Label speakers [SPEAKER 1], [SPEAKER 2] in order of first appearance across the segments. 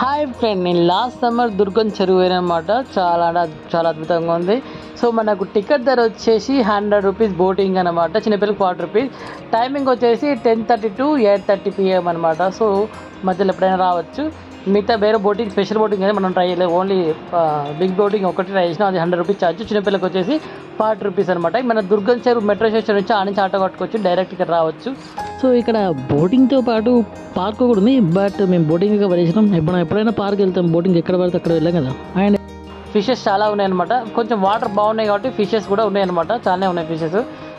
[SPEAKER 1] Hi friend, నేను last summer దుర్గం చెరువు అనమాట. చాలా అద్భుతంగా ఉంది. సో మనకు టికెట్ ధర వచ్చేసి 100 రూపీస్ బోటింగ్ అనమాట. చిన్నపిల్లలకు 40 రూపీస్. టైమింగ్ వచ్చేసి 10:30 to 8:30 PM అనమాట. సో మధ్యలో ఎప్పుడైనా రావచ్చు. మిగతా వేరే బోటింగ్ స్పెషల్ బోటింగ్ అనేది మనం ట్రై చేయలేదు. ఓన్లీ బిగ్ బోటింగ్ ఒకటి ట్రై చేసినాం. అది 100 రూపీస్ ఛార్జ్. చిన్నపిల్లలకు వచ్చేసి 40 రూపీస్ అనమాట. మన దుర్గం చెరువు మెట్రో స్టేషన్ నుంచి నుంచి ఆటో కట్టుకోవచ్చు. డైరెక్ట్ ఇక్కడ రావచ్చు.
[SPEAKER 2] సో ఇక్కడ బోటింగ్తో పాటు పార్క్ కూడా ఉంది. బట్ మేము బోటింగ్ చేసినాం. ఎప్పుడైనా పార్క్ వెళ్తాం, బోటింగ్ ఎక్కడ పడితే అక్కడ వెళ్ళాం కదా. అండ్
[SPEAKER 1] ఫిషెస్ చాలా ఉన్నాయన్నమాట. కొంచెం వాటర్ బాగున్నాయి కాబట్టి ఫిషెస్ కూడా ఉన్నాయన్నమాట. చాలానే ఉన్నాయి ఫిషెస్.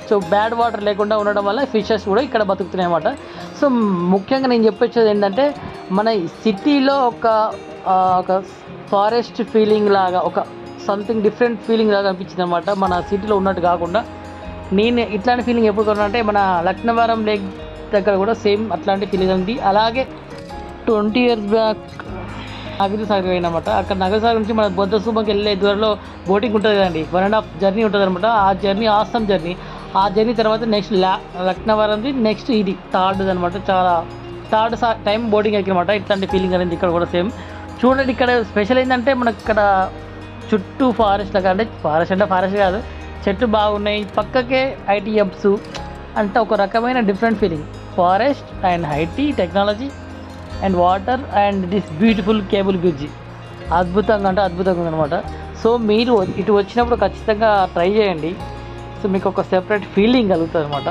[SPEAKER 1] సో బ్యాడ్ వాటర్ లేకుండా ఉండడం వల్ల ఫిషెస్ కూడా ఇక్కడ బతుకుతున్నాయి అన్నమాట. సో ముఖ్యంగా నేను చెప్పొచ్చేది ఏంటంటే, మన సిటీలో ఒక ఫారెస్ట్ ఫీలింగ్ లాగా, ఒక సంథింగ్ డిఫరెంట్ ఫీలింగ్ లాగా అనిపించింది అనమాట. మన సిటీలో ఉన్నట్టు కాకుండా నేను ఇట్లాంటి ఫీలింగ్ ఎప్పుడు కొన్నా అంటే, మన లక్నవరం లేక్ దగ్గర కూడా సేమ్ అట్లాంటి ఫీలింగ్ ఉంది. అలాగే 20 years బ్యాక్ నగరసాగర్ అయినమాట. అక్కడ నగరసాగర్ నుంచి మన బొద్దసూమకి వెళ్ళే దూరంలో బోటింగ్ ఉంటుంది కదండి. 1.5 జర్నీ ఉంటుంది అనమాట. ఆ జర్నీ ఆసమ్ జర్నీ. ఆ జర్నీ తర్వాత నెక్స్ట్ లక్నవరంది, నెక్స్ట్ ఇది థర్డ్ అనమాట. థర్డ్ టైం బోటింగ్ ఎక్కనమాట. ఇట్లాంటి ఫీలింగ్ అనేది ఇక్కడ కూడా సేమ్. చూడండి, ఇక్కడ స్పెషల్ ఏంటంటే మనకి ఇక్కడ చుట్టూ ఫారెస్ట్ లాగా, అంటే ఫారెస్ట్ కాదు, చెట్లు బాగున్నాయి. పక్కకే ITFs అంటే ఒక రకమైన different feeling. Forest and IT technology and water and this beautiful cable bridge. అద్భుతంగా ఉందన్నమాట. సో మీరు ఇటు వచ్చినప్పుడు ఖచ్చితంగా ట్రై చేయండి. సో మీకు ఒక సెపరేట్ ఫీలింగ్ కలుగుతుంది అనమాట.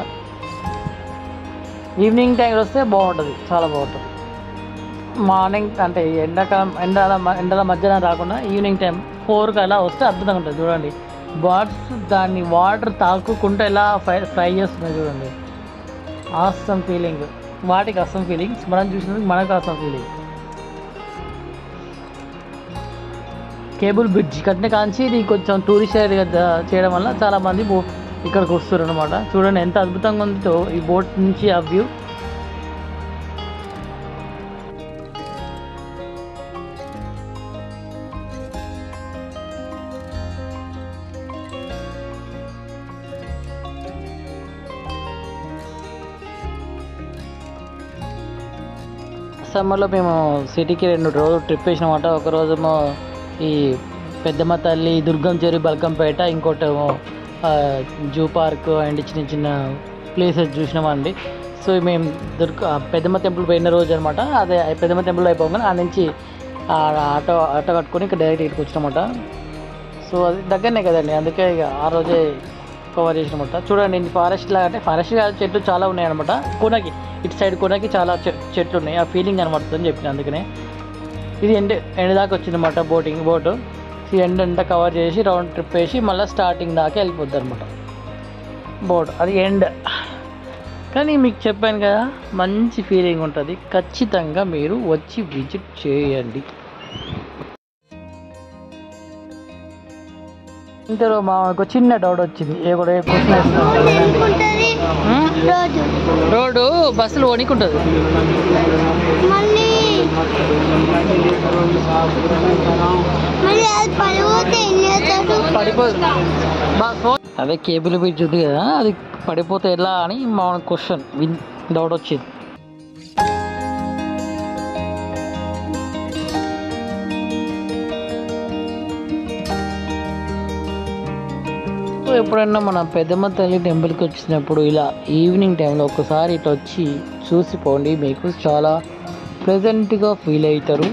[SPEAKER 1] ఈవినింగ్ టైంలో వస్తే బాగుంటుంది, చాలా బాగుంటుంది. మార్నింగ్ అంటే ఎండల మధ్యాహ్నం రాకుండా ఈవినింగ్ టైం 4 అలా వస్తే అద్భుతంగా ఉంటుంది. చూడండి, బర్డ్స్ దాన్ని వాటర్ తాకుకుంటూ ఎలా ఫ్రై చేస్తున్నాయి చూడండి. Awesome feeling. వాటికి అసమ్ ఫీలింగ్స్, మనం చూసినందుకు మనకు అసమ్ ఫీలింగ్. కేబుల్ బ్రిడ్జ్ కట్టిన కాంచి ఇది కొంచెం టూరిస్ట్ ఏరియా చేయడం వల్ల చాలామంది ఇక్కడికి వస్తారు అనమాట. చూడండి ఎంత అద్భుతంగా ఉందో ఈ బోట్ నుంచి ఆ వ్యూ. సమ్మర్లో మేము సిటీకి 2 రోజులు ట్రిప్ వేసినామన్నమాట. ఒకరోజేమో ఈ పెద్దమ్మ తల్లి, దుర్గం చెరువు, బల్కంపేట, ఇంకోటేమో జూ పార్క్ అండ్ చిన్న ప్లేసెస్ చూసినామండి. సో మేము పెద్దమ్మ టెంపుల్ పోయిన రోజు అనమాట. అదే పెద్దమ్మ టెంపుల్ అయిపోగానే ఆ నుంచి ఆటో కట్టుకొని ఇక్కడ డైరెక్ట్ ఇక్కడికి వచ్చినామన్నమాట. సో అది దగ్గరనే కదండి, అందుకే ఇక ఆ రోజే కవర్ చేసినమాట. చూడండి, ఇది ఫారెస్ట్ లాగా, అంటే ఫారెస్ట్ చెట్లు చాలా ఉన్నాయి అనమాట. కొనకి ఇటు సైడ్ కొనకి చాలా చెట్లు ఉన్నాయి. ఆ ఫీలింగ్ కనబడుతుందని చెప్పిన, అందుకనే ఇది ఎండ్ దాకా వచ్చిందన్నమాట బోటు. ఈ ఎండ్ అంతా కవర్ చేసి రౌండ్ ట్రిప్ వేసి మళ్ళీ స్టార్టింగ్ దాకా వెళ్ళిపోద్ది అనమాట బోట్. అది ఎండ్. కానీ మీకు చెప్పాను కదా, మంచి ఫీలింగ్ ఉంటుంది. ఖచ్చితంగా మీరు వచ్చి విజిట్ చేయండి. ఇంతలో మాకు చిన్న డౌట్ వచ్చింది. రోడ్డు బస్సులు వణికుంటుంది. అదే కేబుల్ బ్రిడ్జ్ ఉంది కదా, అది పడిపోతే ఎలా అని మా క్వశ్చన్, డౌట్ వచ్చింది. ఎప్పుడైనా మన పెద్దమ్మ తల్లి టెంపుల్కి వచ్చినప్పుడు ఇలా ఈవినింగ్ టైంలో ఒకసారి ఇట్లా వచ్చి చూసిపోండి. మీకు చాలా ప్లెజెంట్గా ఫీల్ అవుతారు.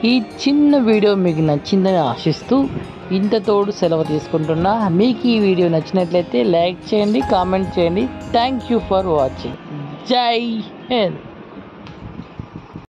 [SPEAKER 1] ఈ చిన్న వీడియో మీకు నచ్చిందని ఆశిస్తూ ఇంతతోడు సెలవు తీసుకుంటున్నా. మీకు ఈ వీడియో నచ్చినట్లయితే లైక్ చేయండి, కామెంట్ చేయండి. Thank you for watching. జై హింద్.